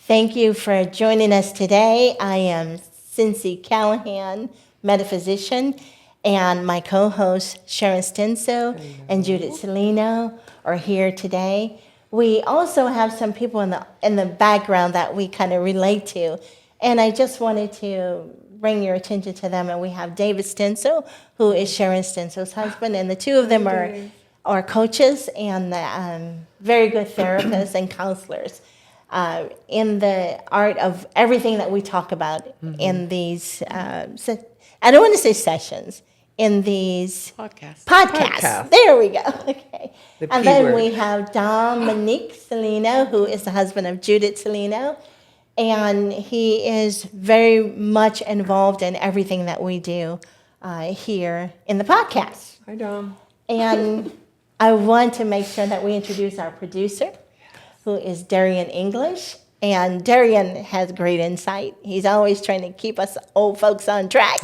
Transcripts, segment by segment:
Thank you for joining us today. I am Sincee Callahan, metaphysician, and my co-hosts Sharon Stenso and Judith Salino are here today. We also have some people in the background that we kind of relate to, and I just wanted to bring your attention to them. And we have David Stenso, who is Sharon Stenso's husband, and the two of them are coaches and very good therapists and counselors in the art of everything that we talk about in these, I don't want to say sessions, in these podcasts. There we go. Okay. And then we have Dominique Salino, who is the husband of Judith Salino, and he is very much involved in everything that we do here in the podcast. Hi, Dom. And I want to make sure that we introduce our producer, who is Darian English. And Darian has great insight. He's always trying to keep us old folks on track.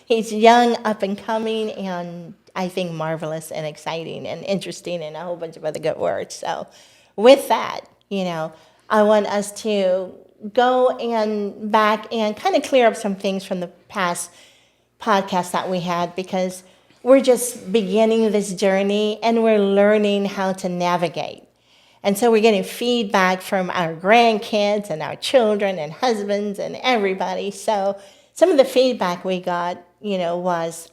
He's young, up and coming, and I think marvelous and exciting and interesting and a whole bunch of other good words. So with that, I want us to go and back and kind of clear up some things from the past podcast that we had, because we're just beginning this journey and we're learning how to navigate. And so we're getting feedback from our grandkids and our children and husbands and everybody. So some of the feedback we got, was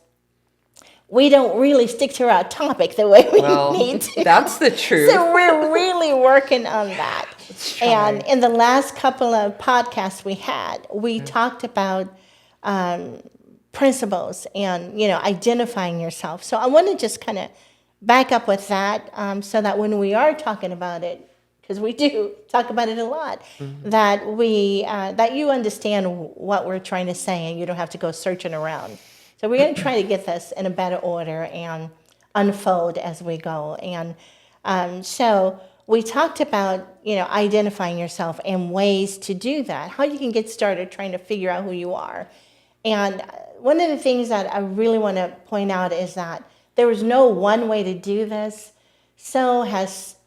we don't really stick to our topic the way we need to. That's the truth. So we're really working on that. And in the last couple of podcasts we had, we talked about principles and, identifying yourself. So I want to just kind of back up with that so that when we are talking about it, because we do talk about it a lot, that that you understand what we're trying to say and you don't have to go searching around. So we're going to try to get this in a better order and unfold as we go. And so we talked about, identifying yourself and ways to do that, how you can get started trying to figure out who you are. And one of the things that I really want to point out is that there is no one way to do this.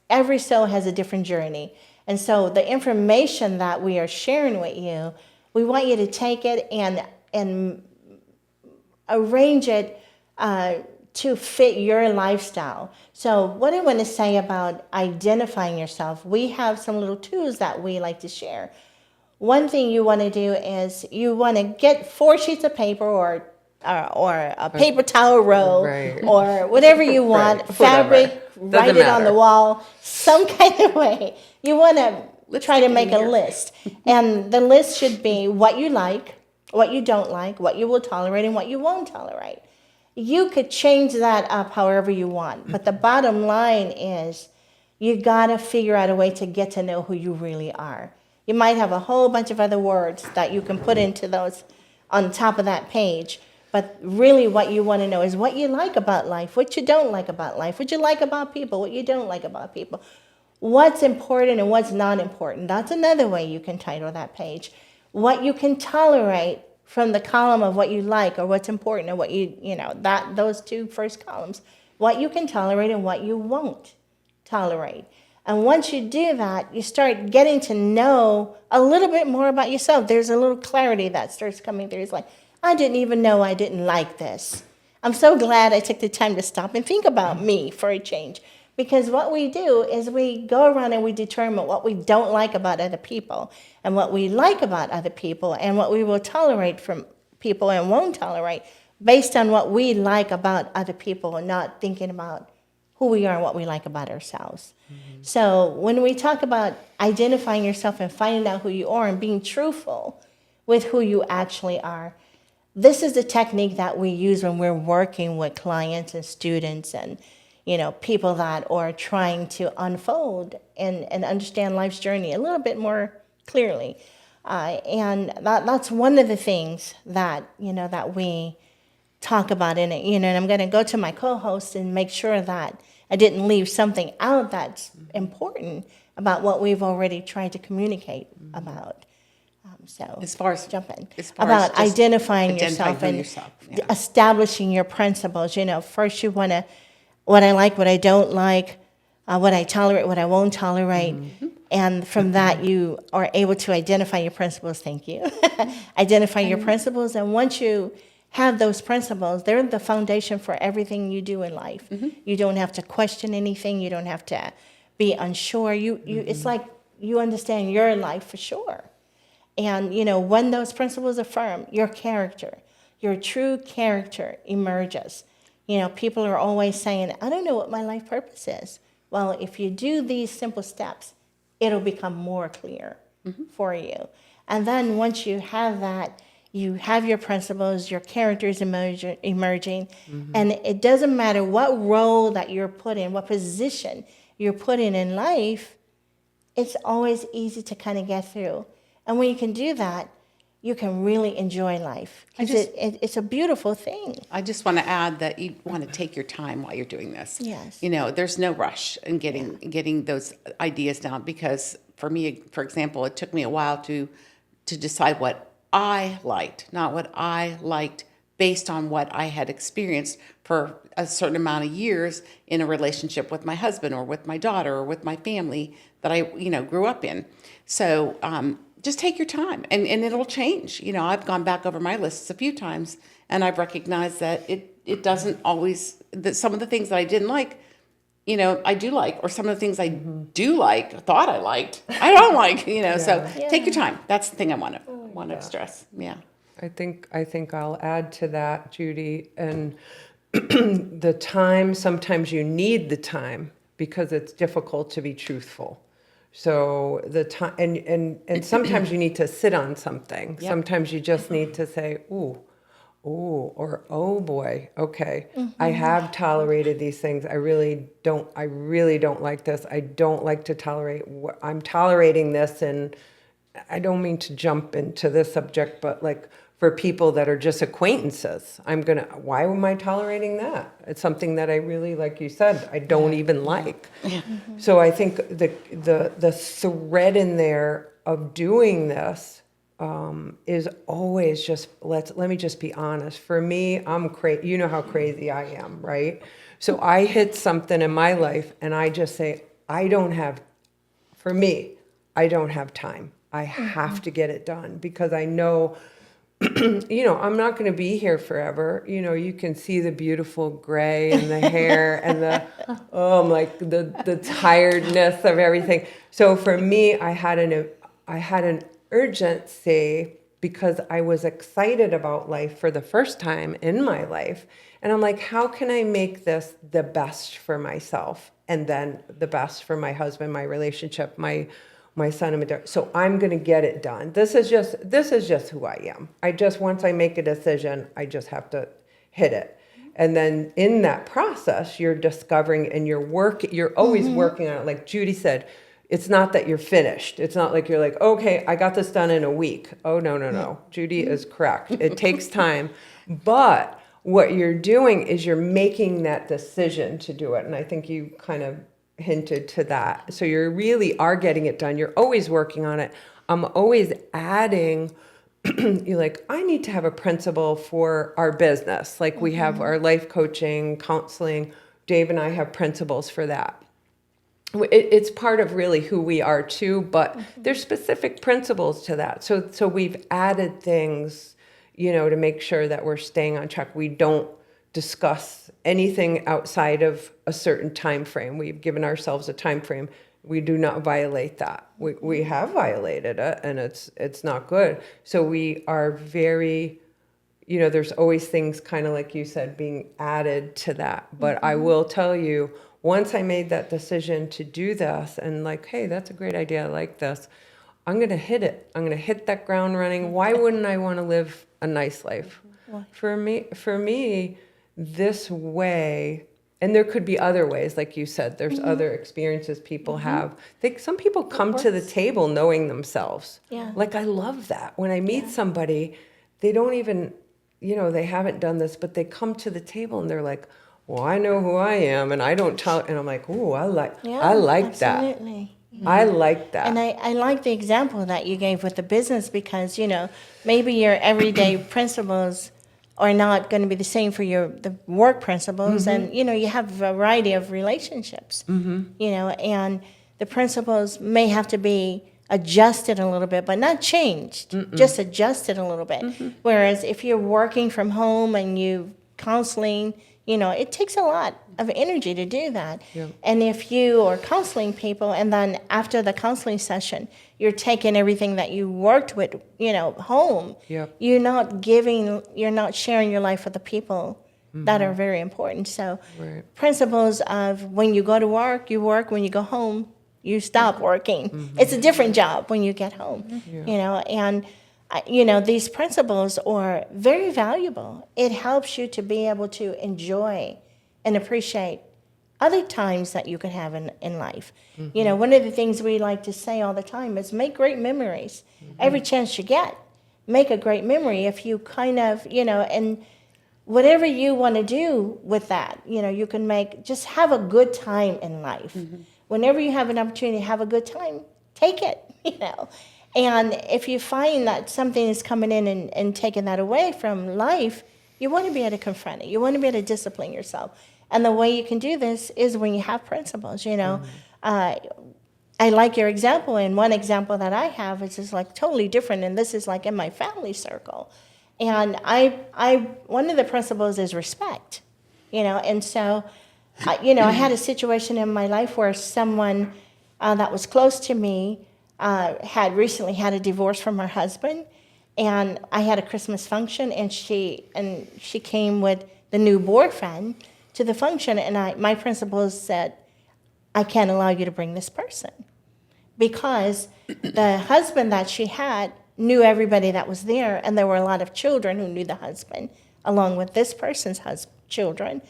Every soul has a different journey. And so the information that we are sharing with you, we want you to take it and arrange it to fit your lifestyle. So what I want to say about identifying yourself, we have some little tools that we like to share. One thing you want to do is you want to get 4 sheets of paper or a paper towel roll, or whatever you want, fabric, write it on the wall, some kind of way. You want to try to make a list. And the list should be what you like, what you don't like, what you will tolerate, and what you won't tolerate. You could change that up however you want. But the bottom line is you got to figure out a way to get to know who you really are. You might have a whole bunch of other words that you can put into those on top of that page. But really what you want to know is what you like about life, what you don't like about life, what you like about people, what you don't like about people, what's important and what's not important. That's another way you can title that page. What you can tolerate from the column of what you like or what's important or what those 2 first columns, what you can tolerate and what you won't tolerate. And once you do that, you start getting to know a little bit more about yourself. There's a little clarity that starts coming through. It's like, I didn't even know I didn't like this. I'm so glad I took the time to stop and think about me for a change. Because what we do is we go around and we determine what we don't like about other people and what we like about other people and what we will tolerate from people and won't tolerate based on what we like about other people and not thinking about who we are and what we like about ourselves. So when we talk about identifying yourself and finding out who you are and being truthful with who you actually are, this is the technique that we use when we're working with clients and students and, people that are trying to unfold and understand life's journey a little bit more clearly. And that's one of the things that, that we talk about in it. And I'm going to go to my co-host and make sure that I didn't leave something out that's important about what we've already tried to communicate about. So as far as about identifying yourself and establishing your principles. First you want to, what I like, what I don't like, what I tolerate, what I won't tolerate. And from that, you are able to identify your principles. Thank you. Identify your principles. And once you have those principles, they're the foundation for everything you do in life. You don't have to question anything. You don't have to be unsure. It's like you understand your life for sure. And, when those principles are firm, your character, your true character emerges. People are always saying, I don't know what my life purpose is. Well, if you do these simple steps, it'll become more clear for you. And then once you have that, you have your principles, your characters emerging, and it doesn't matter what role that you're put in, what position you're put in life, it's always easy to kind of get through. And when you can do that, you can really enjoy life. Because it's a beautiful thing. I just want to add that you want to take your time while you're doing this. Yes. There's no rush in getting those ideas down, because for me, for example, it took me a while to decide what I liked, not what I liked based on what I had experienced for a certain amount of years in a relationship with my husband or with my daughter or with my family that I, grew up in. So just take your time and it'll change. I've gone back over my lists a few times and I've recognized that it doesn't always, that some of the things that I didn't like, I do like, or some of the things I do like, thought I liked, I don't like, so take your time. That's the thing I want to stress. Yeah. I think I'll add to that, Judy, and the time, sometimes you need the time because it's difficult to be truthful. So the time, and sometimes you need to sit on something. Yep. Sometimes you just need to say, ooh, or oh boy, okay, I have tolerated these things. I really don't like this. I don't like to tolerate. I'm tolerating this, and I don't mean to jump into this subject, but like for people that are just acquaintances, why am I tolerating that? It's something that I really, like you said, I don't even like. Yeah. So I think the thread in there of doing this is always just, let me just be honest. For me, I'm crazy. You know how crazy I am, right? So I hit something in my life and I just say, I don't have time. I have to get it done because I know, I'm not going to be here forever. You can see the beautiful gray and the hair and the tiredness of everything. So for me, I had an urgency because I was excited about life for the first time in my life. And I'm like, how can I make this the best for myself? And then the best for my husband, my relationship, my son and my daughter. So I'm going to get it done. This is just who I am. Once I make a decision, I just have to hit it. And then in that process, you're discovering and you're always working on it. Like Judy said, it's not that you're finished. It's not like you're like, okay, I got this done in a week. Oh, no. Judy is correct. It takes time. But what you're doing is you're making that decision to do it. And I think you kind of hinted to that. So you really are getting it done. You're always working on it. I'm always adding, you're like, I need to have a principle for our business. Like we have our life coaching, counseling. Dave and I have principles for that. It's part of really who we are too, but there's specific principles to that. So we've added things, to make sure that we're staying on track. We don't discuss anything outside of a certain time frame. We've given ourselves a time frame. We do not violate that. We have violated it, and it's not good. So we are very, there's always things kind of like you said being added to that. But I will tell you, once I made that decision to do this and like, hey, that's a great idea, I like this, I'm going to hit it. I'm going to hit that ground running. Why wouldn't I want to live a nice life? For me, this way, and there could be other ways, like you said, there's other experiences people have. Some people come to the table knowing themselves. Yeah. Like, I love that. When I meet somebody, they don't even, they haven't done this, but they come to the table and they're like, well, I know who I am, and I don't tell, and I'm like, ooh, I like that. Absolutely. I like that. And I like the example that you gave with the business because, maybe your everyday principles are not going to be the same for the work principles. And, you have a variety of relationships, and the principles may have to be adjusted a little bit, but not changed, just adjusted a little bit. Whereas if you're working from home and you counseling, it takes a lot of energy to do that. Yeah. And if you are counseling people and then after the counseling session, you're taking everything that you worked with, home, Yep. you're not sharing your life with the people that are very important. So Right. principles of when you go to work, you work. When you go home, you stop working. It's a different job when you get home, and these principles are very valuable. It helps you to be able to enjoy and appreciate other times that you can have in life. One of the things we like to say all the time is make great memories. Every chance you get, make a great memory. If you kind of, and whatever you want to do with that, you can just have a good time in life. Whenever you have an opportunity to have a good time, take it, And if you find that something is coming in and taking that away from life, you want to be able to confront it. You want to be able to discipline yourself. And the way you can do this is when you have principles, I like your example, and one example that I have is just like totally different, and this is like in my family circle. And one of the principles is respect, and so, I had a situation in my life where someone that was close to me had recently had a divorce from her husband, and I had a Christmas function, and she came with the new boyfriend to the function, and my principles said, I can't allow you to bring this person, because the husband that she had knew everybody that was there, and there were a lot of children who knew the husband, along with this person's children.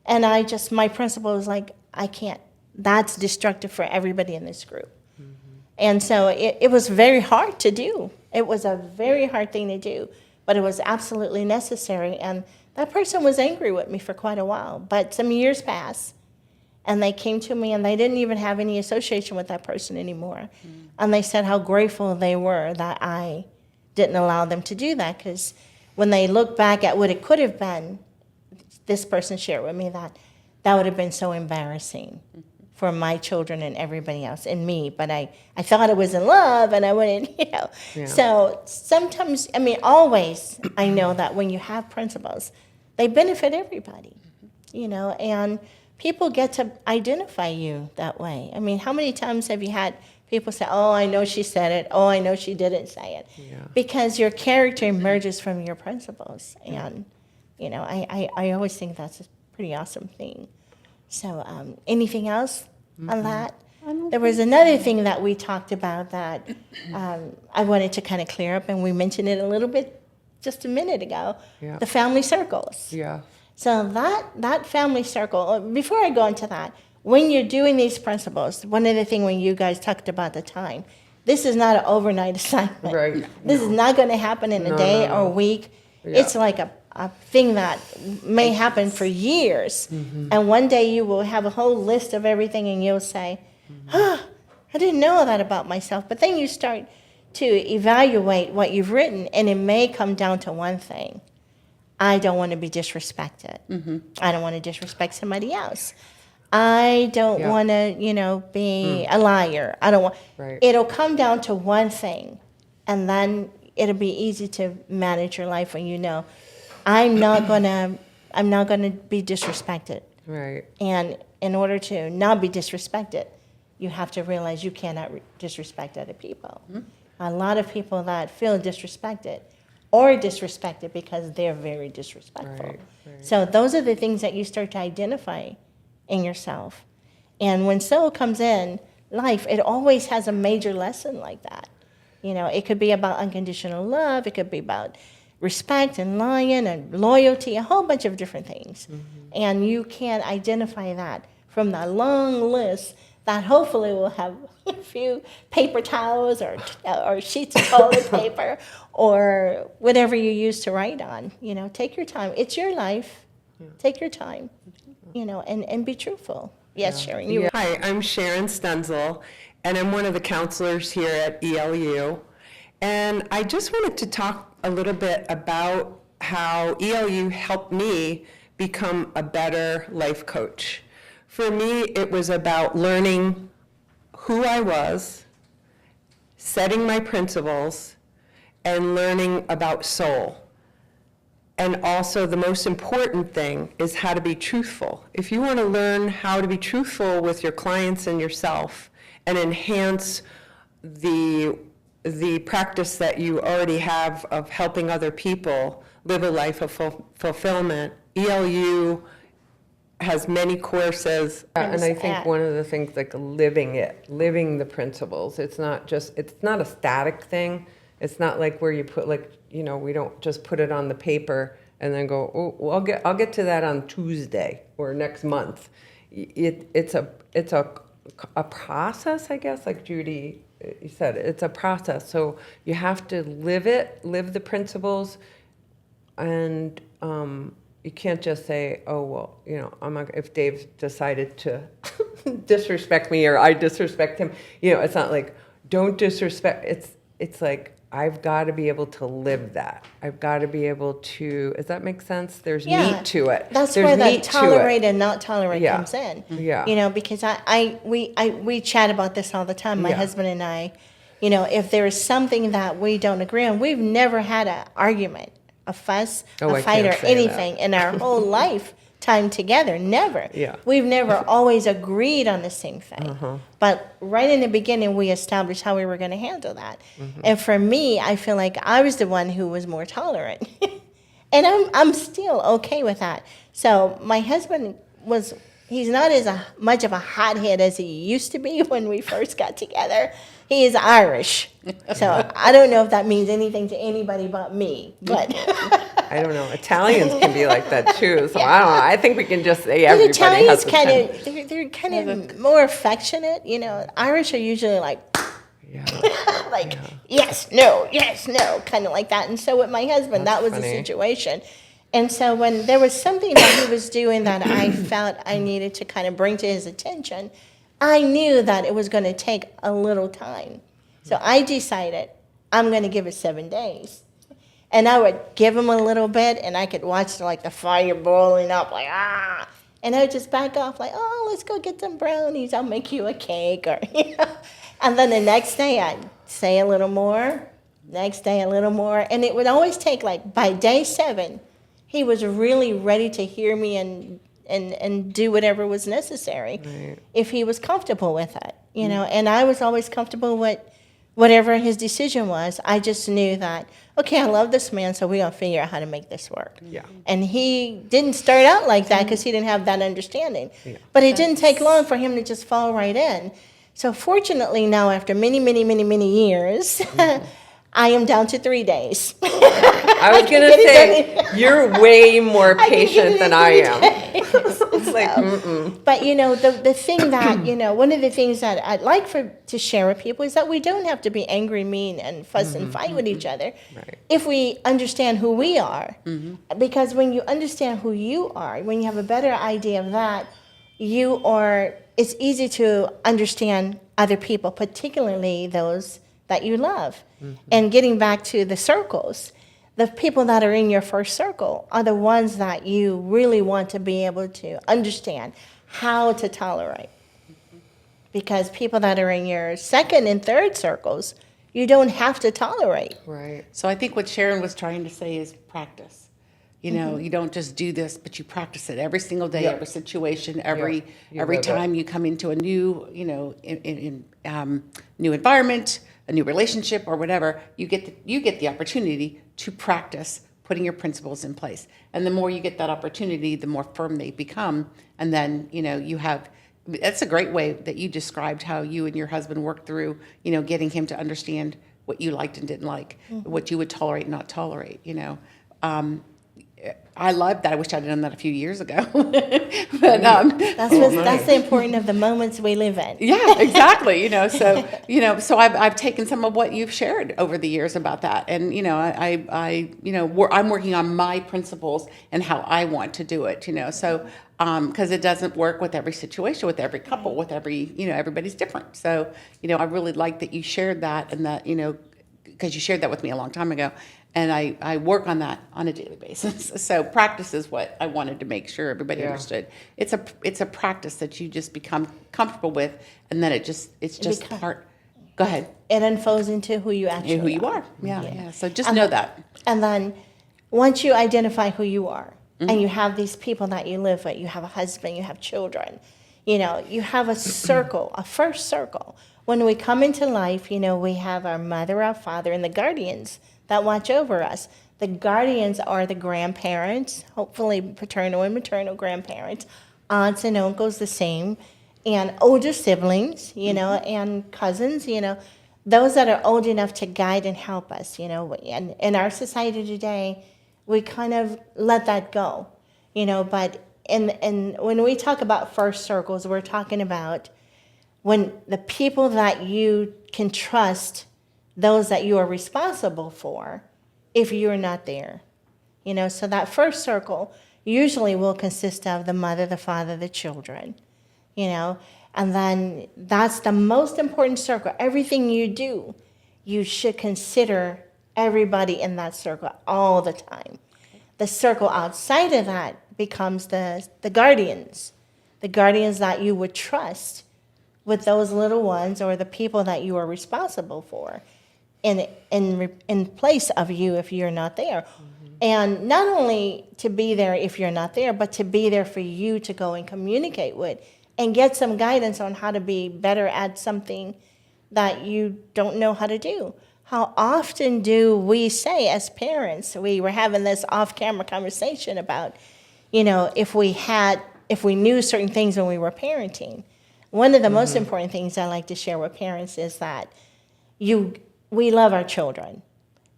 And my principle was like, I can't. That's destructive for everybody in this group. And so it was very hard to do. It was a very hard thing to do, but it was absolutely necessary. And that person was angry with me for quite a while. But some years passed, and they came to me, and they didn't even have any association with that person anymore. And they said how grateful they were that I didn't allow them to do that, because when they look back at what it could have been, this person shared with me that would have been so embarrassing for my children and everybody else and me. But I thought it was in love, and I wouldn't, Yeah. So sometimes, always, I know that when you have principles, they benefit everybody, and people get to identify you that way. How many times have you had people say, oh, I know she said it, oh, I know she didn't say it? Yeah. Because your character emerges from your principles. And, I always think that's a pretty awesome thing. So anything else on that? There was another thing that we talked about that I wanted to kind of clear up, and we mentioned it a little bit just a minute ago, Yeah. the family circles. Yeah. So that family circle, before I go into that, when you're doing these principles, one of the things when you guys talked about the time, this is not an overnight assignment. Right. This is not going to happen in a day or a week. Yeah. It's like a thing that may happen for years. And one day you will have a whole list of everything, and you'll say, I didn't know that about myself. But then you start to evaluate what you've written, and it may come down to one thing. I don't want to be disrespected. I don't want to disrespect somebody else. I don't Yeah. want to, be a liar. I don't want. Right. It'll come down to one thing, and then it'll be easy to manage your life when I'm not gonna be disrespected. Right. And in order to not be disrespected, you have to realize you cannot disrespect other people. A lot of people that feel disrespected or disrespected because they're very disrespectful. Right, right. So those are the things that you start to identify in yourself. And when soul comes in life, it always has a major lesson like that. It could be about unconditional love. It could be about respect and lying and loyalty, a whole bunch of different things. And you can identify that from the long list that hopefully will have a few paper towels or sheets of toilet paper or whatever you use to write on. Take your time. It's your life. Take your time, and be truthful. Yes, Sharon, you. Yeah. Hi, I'm Sharon Stenzel, and I'm one of the counselors here at ELU. And I just wanted to talk a little bit about how ELU helped me become a better life coach. For me, it was about learning who I was, setting my principles, and learning about soul. And also the most important thing is how to be truthful. If you want to learn how to be truthful with your clients and yourself and enhance the practice that you already have of helping other people live a life of fulfillment, ELU has many courses. And I think one of the things, like living the principles. It's not a static thing. It's not like where you put we don't just put it on the paper and then go, oh, well, I'll get to that on Tuesday or next month. It's a process, I guess, like Judy, you said, it's a process. So you have to live the principles, and you can't just say, oh, well, I'm not, if Dave decided to disrespect me or I disrespect him, it's not like, don't disrespect. It's like, I've got to be able to live that. I've got to be able to, does that make sense? There's meat to it. That's where the tolerate and not tolerate comes in. Yeah. Because we chat about this all the time, my husband and I. If there is something that we don't agree on, we've never had an argument, a fuss, a fight, or anything in our whole lifetime together. Never. Yeah. We've never always agreed on the same thing. But right in the beginning, we established how we were going to handle that. And for me, I feel like I was the one who was more tolerant. And I'm still okay with that. So my husband he's not as much of a hothead as he used to be when we first got together. He is Irish. So I don't know if that means anything to anybody but me. But I don't know. Italians can be like that too. So I don't know. I think we can just say everybody Italians has a they're kind of more affectionate. Irish are usually like, yes, no, kind of like that. And so with my husband, that was the situation. And so when there was something that he was doing that I felt I needed to kind of bring to his attention, I knew that it was going to take a little time. So I decided I'm going to give it 7 days. And I would give him a little bit, and I could watch the fire boiling up, and I would just back off, let's go get some brownies. I'll make you a cake, or And then the next day I'd say a little more. Next day a little more, and it would always take by day 7, he was really ready to hear me and do whatever was necessary if he was comfortable with it, And I was always comfortable with whatever his decision was. I just knew that, okay, I love this man, so we're going to figure out how to make this work. Yeah. And he didn't start out like that because he didn't have that understanding. Yeah. But it didn't take long for him to just fall right in. So fortunately now, after many, many, many, many years, I am down to 3 days. I was going to say, you're way more patient than I am. It's like, But, the thing that, one of the things that I'd like to share with people is that we don't have to be angry, mean, and fuss and fight with each other if we understand who we are. Because when you understand who you are, when you have a better idea of that, it's easy to understand other people, particularly those that you love. And getting back to the circles, the people that are in your first circle are the ones that you really want to be able to understand how to tolerate. Because people that are in your second and third circles, you don't have to tolerate. Right. So I think what Sharon was trying to say is practice. You don't just do this, but you practice it every single day, every situation, every time you come into a new, new environment, a new relationship or whatever, you get the opportunity to practice putting your principles in place. And the more you get that opportunity, the more firm they become. And then, that's a great way that you described how you and your husband worked through, getting him to understand what you liked and didn't like, what you would tolerate and not tolerate, I love that. I wish I'd done that a few years ago. But that's the important of the moments we live in. Yeah, exactly. So I've taken some of what you've shared over the years about that, and I'm working on my principles and how I want to do it. So because it doesn't work with every situation, with every couple, with every everybody's different. So I really like that you shared that, and that because you shared that with me a long time ago, and I work on that on a daily basis. So practice is what I wanted to make sure everybody Yeah. understood. It's a practice that you just become comfortable with, and then it's just become- part. Go ahead. It unfolds into who you actually Who you are. Yeah. So just And know then- that. And then once you identify who you are, Mm-hmm. and you have these people that you live with, you have a husband, you have children, you have a circle, a first circle. When we come into life, we have our mother, our father, and the guardians that watch over us. The guardians are the grandparents, hopefully paternal and maternal grandparents, aunts and uncles the same, and older siblings, and cousins, those that are old enough to guide and help us, and in our society today, we kind of let that go, but when we talk about first circles, we're talking about when the people that you can trust, those that you are responsible for, if you're not there. So that first circle usually will consist of the mother, the father, the children, and then that's the most important circle. Everything you do, you should consider everybody in that circle all the time. The circle outside of that becomes the guardians that you would trust with those little ones or the people that you are responsible for in place of you if you're not there. And not only to be there if you're not there, but to be there for you to go and communicate with and get some guidance on how to be better at something that you don't know how to do. How often do we say as parents, we were having this off-camera conversation about, if we knew certain things when we were parenting. One of the most important things I like to share with parents is that we love our children.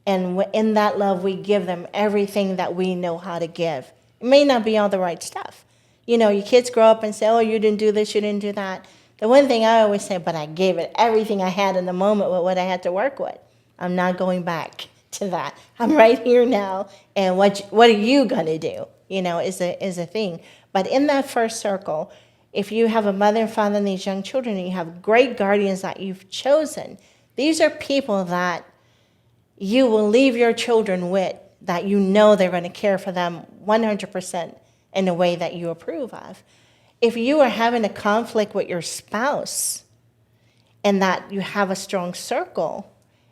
And in that love, we give them everything that we know how to give. It may not be all the right stuff. Your kids grow up and say, oh, you didn't do this, you didn't do that. The one thing I always say, but I gave it everything I had in the moment with what I had to work with. I'm not going back to that. I'm right here now, and what are you going to do, is a thing. But in that first circle, if you have a mother and father and these young children, and you have great guardians that you've chosen, these are people that you will leave your children with, that they're going to care for them 100% in a way that you approve of. If you are having a conflict with your spouse and that you have a strong circle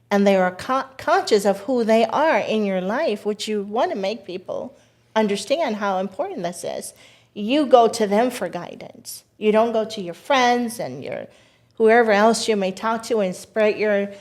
and they are conscious of who they are in your life, which you want to make people understand how important this is, you go to them for guidance. You don't go to your friends and whoever else you may talk to and spread your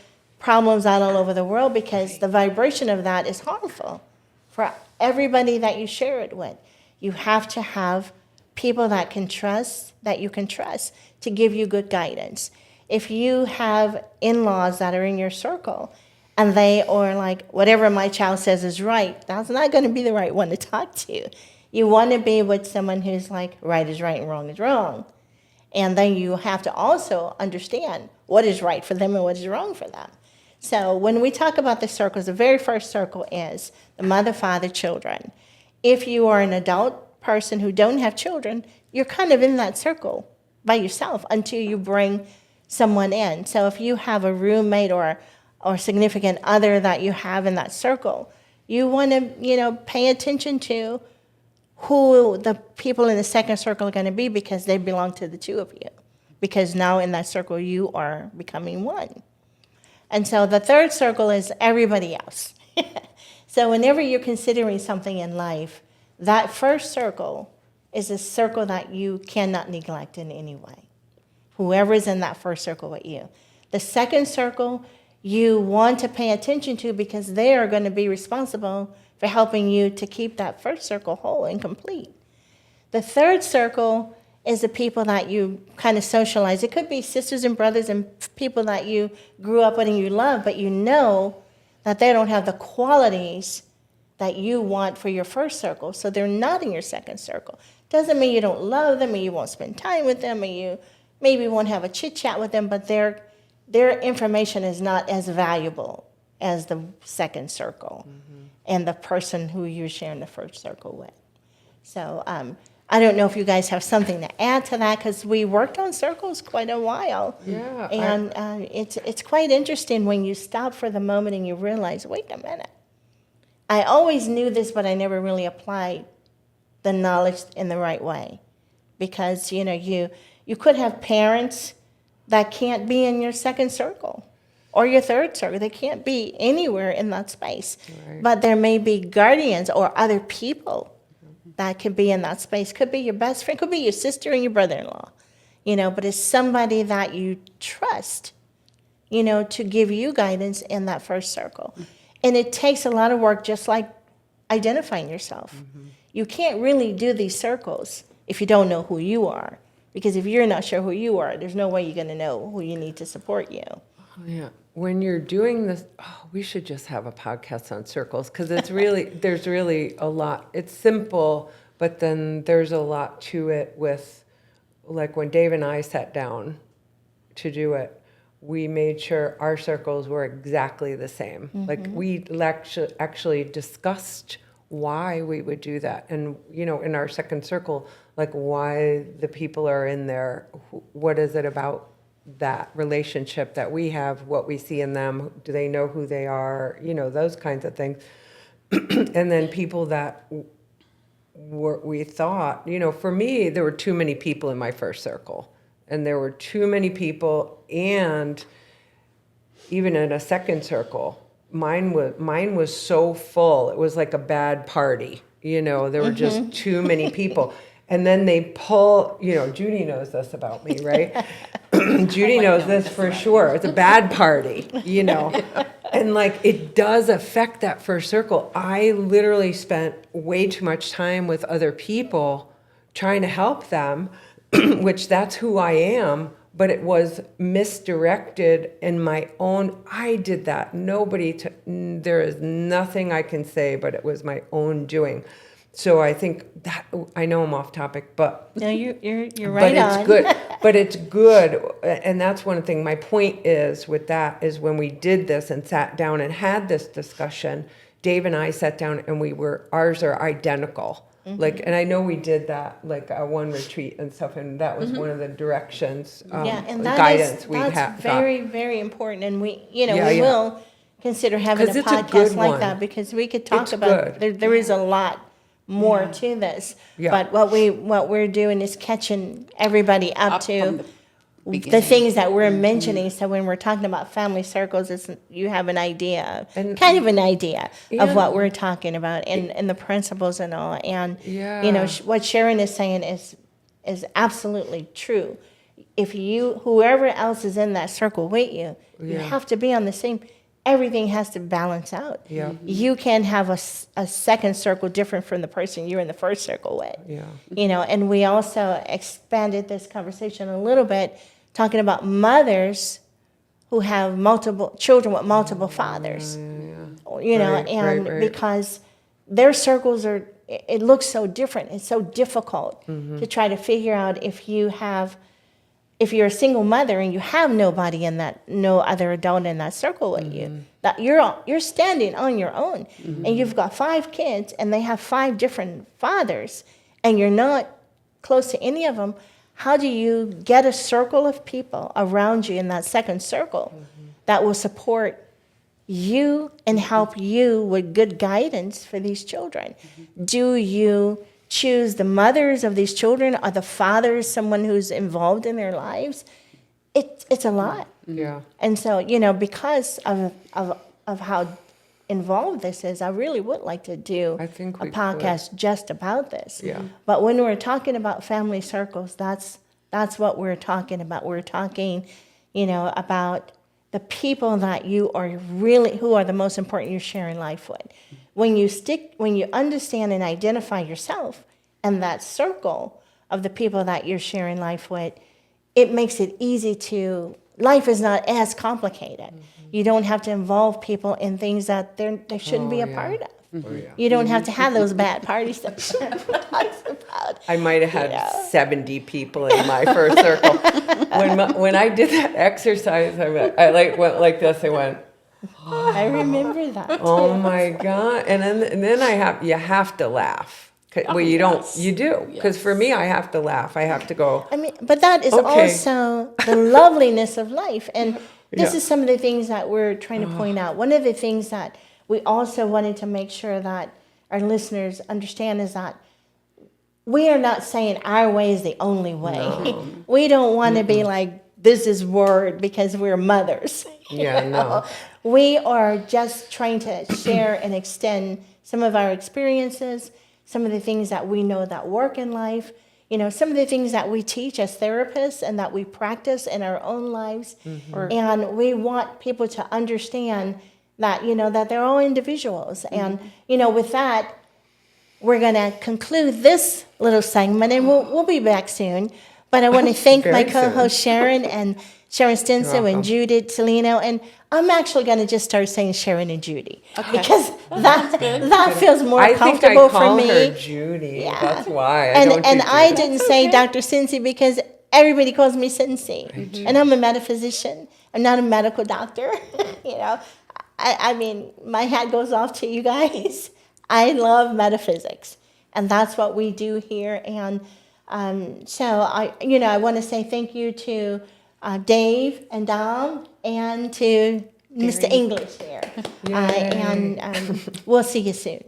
problems out all over the world, because the vibration of that is harmful for everybody that you share it with. You have to have people that you can trust to give you good guidance. If you have in-laws that are in your circle and they are like, whatever my child says is right, that's not going to be the right one to talk to. You want to be with someone who's like, right is right and wrong is wrong. And then you have to also understand what is right for them and what is wrong for them. So when we talk about the circles, the very first circle is the mother, father, children. If you are an adult person who don't have children, you're kind of in that circle by yourself until you bring someone in. So if you have a roommate or significant other that you have in that circle, you want to, pay attention to who the people in the second circle are going to be, because they belong to the two of you. Because now in that circle, you are becoming one. And so the third circle is everybody else. So whenever you're considering something in life, that first circle is a circle that you cannot neglect in any way. Whoever is in that first circle with you. The second circle, you want to pay attention to, because they are going to be responsible for helping you to keep that first circle whole and complete. The third circle is the people that you kind of socialize. It could be sisters and brothers and people that you grew up with and you love, but you know that they don't have the qualities that you want for your first circle, so they're not in your second circle. Doesn't mean you don't love them and you won't spend time with them and you maybe won't have a chit-chat with them, but their information is not as valuable as the second circle and the person who you're sharing the first circle with. So I don't know if you guys have something to add to that, because we worked on circles quite a while. Yeah, And it's quite interesting when you stop for the moment and you realize, wait a minute. I always knew this, but I never really applied the knowledge in the right way. Because, you could have parents that can't be in your second circle or your third circle. They can't be anywhere in that space. Right. But there may be guardians or other people that could be in that space. Could be your best friend, could be your sister and your brother-in-law, but it's somebody that you trust, to give you guidance in that first circle. And it takes a lot of work, just like identifying yourself. You can't really do these circles if you don't know who you are. Because if you're not sure who you are, there's no way you're going to know who you need to support you. Oh, yeah. When you're doing this, we should just have a podcast on circles, because it's really, there's really a lot. It's simple, but then there's a lot to it with, like when Dave and I sat down to do it, we made sure our circles were exactly the same. Like we actually discussed why we would do that. And, in our second circle, like why the people are in there, what is it about that relationship that we have, what we see in them, do they know who they are, those kinds of things. And then people that we thought, for me, there were too many people in my first circle, and there were too many people, and even in a second circle, mine was so full, it was like a bad party, there were just too many people. And then they pull, Judy knows this about me, right? Judy knows this for sure. It's a bad party, And like it does affect that first circle. I literally spent way too much time with other people trying to help them, which that's who I am, but it was misdirected in my own. I did that. There is nothing I can say, but it was my own doing. So I think that, I know I'm off topic, but No, you're but right it's on. good. But it's good, and that's one thing. My point is with that is when we did this and sat down and had this discussion, Dave and I sat down and ours are identical. Like, and I know we did that like a one retreat and stuff, and that was one of the directions, And guidance we that's had. very, very important. And we, we Yeah. will consider having a 'Cause it's a podcast good like one. that, because we could talk It's about, good. there is a lot more to this. Yeah. But what we're doing is catching everybody up From to the the beginning. things that we're mentioning. So when we're talking about family circles, you have an idea, And- kind of an idea Yeah. of what we're talking about, and the principles and all. And Yeah. what Sharon is saying is absolutely true. If whoever else is in that circle with you, you Yeah. have to be on the same. Everything has to balance out. Yeah. You can have a second circle different from the person you're in the first circle with. Yeah. And we also expanded this conversation a little bit, talking about mothers who have multiple children with multiple fathers. Right. Because their circles it looks so different. It's so difficult to try to figure out if you're a single mother and you have nobody no other adult in that circle with you, that you're standing on your own, and you've got 5 kids and they have 5 different fathers, and you're not close to any of them. How do you get a circle of people around you in that second circle that will support you and help you with good guidance for these children? Do you choose the mothers of these children, or the fathers, someone who's involved in their lives? It's a lot. Yeah. And so, because of how involved this is, I really would like to do I think a we podcast just about this. Yeah. But when we're talking about family circles, that's what we're talking about. We're talking, about the people that who are the most important you're sharing life with. When you understand and identify yourself and that circle of the people that you're sharing life with, it makes it easy life is not as complicated. You don't have to involve people in things that they shouldn't be a part of. Oh, yeah. You don't have to have those bad parties that Sharon talks about. I might have had 70 people in my first circle. When I did that exercise, I went like this. I went, I remember that. oh my God. And then you have to laugh, Well, you don't, yes. you do. Because for me, I have to laugh. I have to go, I mean, but that is Okay. also the loveliness of life. And this Yeah. is some of the things that we're trying to point out. One of the things that we also wanted to make sure that our listeners understand is that we are not saying our way is the only way. We don't want to be like, this is word because we're mothers. you Yeah, know? no. We are just trying to share and extend some of our experiences, some of the things that we know that work in life, some of the things that we teach as therapists and that we practice in our own lives. And we want people to understand that, that they're all individuals. And, with that, we're going to conclude this little segment, and we'll be back soon. But I want to thank my Very soon. co-host Sharon and Sharon Sincee welcome. and Judith Salino, and I'm actually going to just start saying Sharon and Judy because that feels more I think I comfortable for call me. her Judy. Yeah. That's why. And don't and do I Judy. didn't say Dr. Sincee because everybody calls me Sincee, and I'm a metaphysician. I'm not a medical doctor. I mean, my hat goes off to you guys. I love metaphysics, and that's what we do here. And so I want to say thank you to Dave and Dom and to Mr. English here. And we'll see you soon.